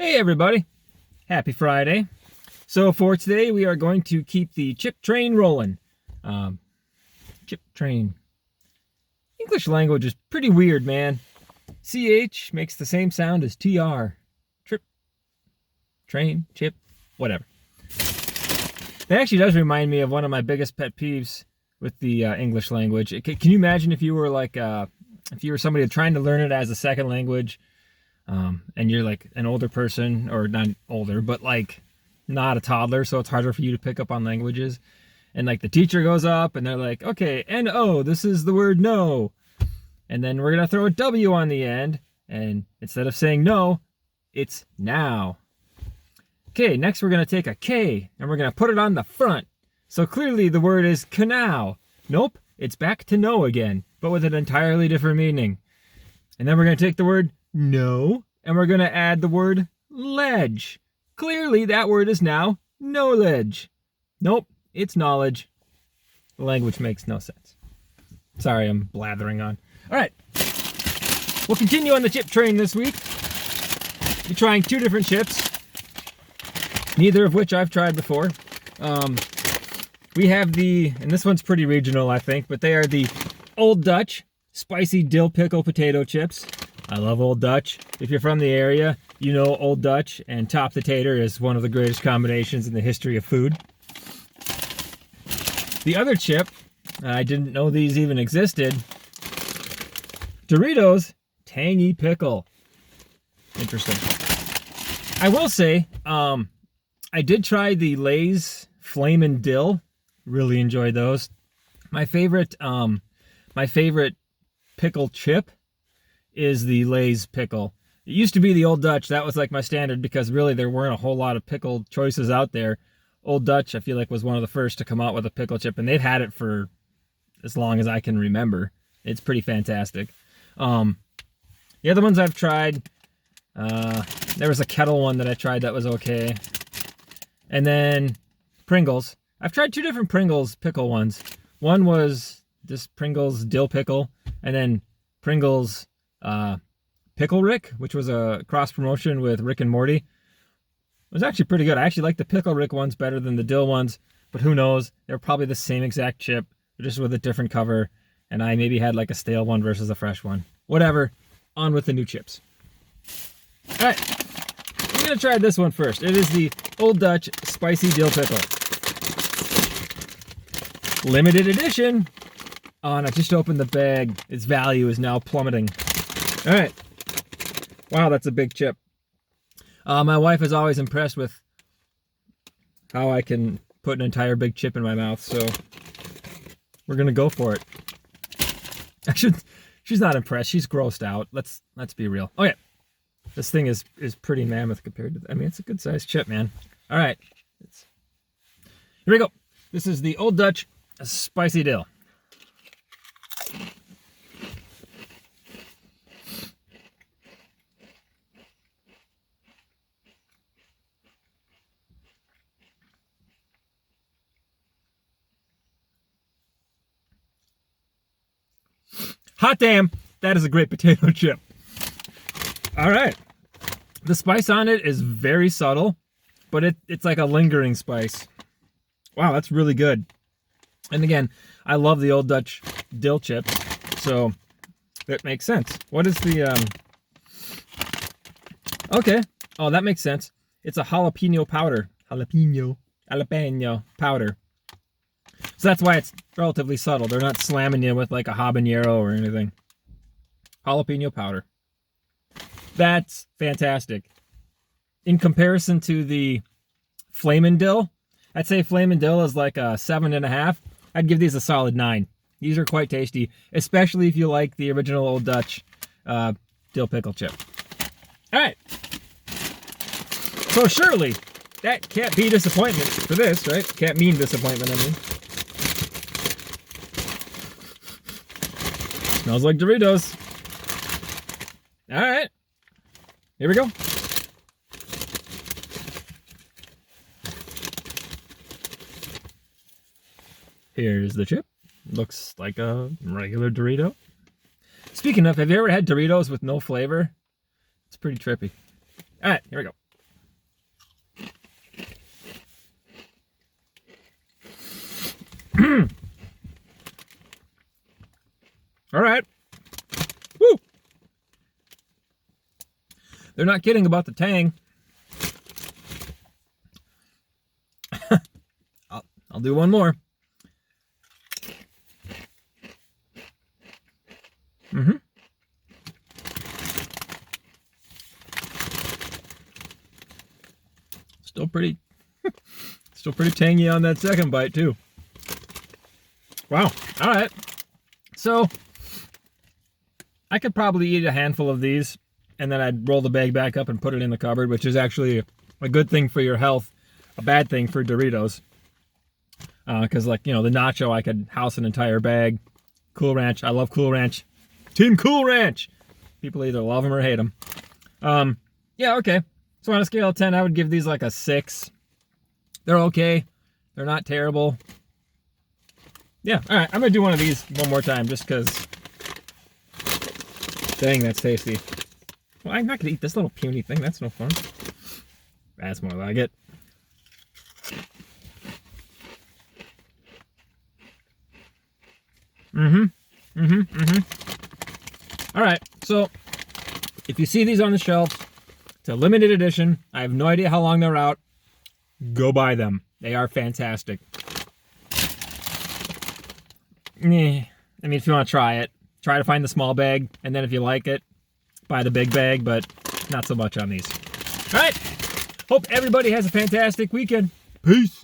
Hey everybody, happy Friday. So for today we are going to keep the chip train rolling. Chip train. English language is pretty weird, man. CH makes the same sound as TR. Trip, train, chip, whatever. That actually does remind me of one of my biggest pet peeves with the English language. Can you imagine if you were if you were somebody trying to learn it as a second language, and you're like an older person, or not older, but like not a toddler, so it's harder for you to pick up on languages. And like the teacher goes up and they're like, okay, N-O, this is the word no. And then we're going to throw a W on the end. And instead of saying no, it's now. Okay, next we're going to take a K and we're going to put it on the front. So clearly the word is canal. Nope, it's back to no again, but with an entirely different meaning. And then we're going to take the word no, and we're going to add the word ledge. Clearly, that word is now knowledge. Nope, it's knowledge. The language makes no sense. Sorry, I'm blathering on. All right, we'll continue on the chip train this week. We're trying two different chips, neither of which I've tried before. We have and this one's pretty regional, I think, but they are the Old Dutch spicy dill pickle potato chips. I love Old Dutch. If you're from the area, you know Old Dutch and top the tater is one of the greatest combinations in the history of food. The other chip, I didn't know these even existed. Doritos Tangy Pickle. Interesting. I will say, I did try the Lay's Flamin' Dill. Really enjoyed those. My favorite pickle chip is the Lay's pickle. It used to be the Old Dutch. That was like my standard because really there weren't a whole lot of pickle choices out there. Old Dutch, I feel like, was one of the first to come out with a pickle chip, and they've had it for as long as I can remember. It's pretty fantastic. The other ones I've tried, there was a kettle one that I tried that was okay. And then Pringles. I've tried two different Pringles pickle ones. One was this Pringles dill pickle, and then Pringles Pickle Rick, which was a cross promotion with Rick and Morty. It was actually pretty good. I actually like the Pickle Rick ones better than the dill ones, but who knows? They're probably the same exact chip, just with a different cover, and I maybe had like a stale one versus a fresh one. Whatever, on with the new chips. All right, I'm gonna try this one first. It is the Old Dutch Spicy Dill Pickle. Limited edition. Oh, and I just opened the bag. Its value is now plummeting. All right. Wow, that's a big chip. My wife is always impressed with how I can put an entire big chip in my mouth, so we're gonna go for it. She's not impressed. She's grossed out. Let's be real. Okay, this thing is pretty mammoth compared to. I mean, it's a good sized chip, man. All right, here we go. This is the Old Dutch Spicy Dill. Hot damn, that is a great potato chip. All right. The spice on it is very subtle, but it's like a lingering spice. Wow, that's really good. And again, I love the Old Dutch dill chips, so that makes sense. What is the, okay. Oh, that makes sense. It's a jalapeno powder. Jalapeno powder. So that's why it's relatively subtle. They're not slamming you with like a habanero or anything. Jalapeno powder. That's fantastic. In comparison to the Flamin' Dill, I'd say Flamin' Dill is like a 7.5. I'd give these a solid 9. These are quite tasty, especially if you like the original Old Dutch dill pickle chip. All right. So surely that can't be disappointment for this, right? Can't mean disappointment, I mean. Smells like Doritos. All right. Here we go. Here's the chip. Looks like a regular Dorito. Speaking of, have you ever had Doritos with no flavor? It's pretty trippy. All right, here we go. All right. Woo! They're not kidding about the tang. I'll do one more. Mm-hmm. Still pretty tangy on that second bite too. Wow. All right. So I could probably eat a handful of these and then I'd roll the bag back up and put it in the cupboard, which is actually a good thing for your health, a bad thing for Doritos. Because like, you know, the nacho, I could house an entire bag. Cool Ranch. I love Cool Ranch. Team Cool Ranch. People either love them or hate them. Yeah, okay. So on a scale of 10, I would give these like a 6. They're okay. They're not terrible. Yeah, all right. I'm going to do one of these one more time just because. Dang, that's tasty. Well, I'm not going to eat this little puny thing. That's no fun. That's more like it. All right, so if you see these on the shelf, it's a limited edition. I have no idea how long they're out. Go buy them. They are fantastic. I mean, if you want to try it, try to find the small bag, and then if you like it, buy the big bag, but not so much on these. All right, hope everybody has a fantastic weekend. Peace.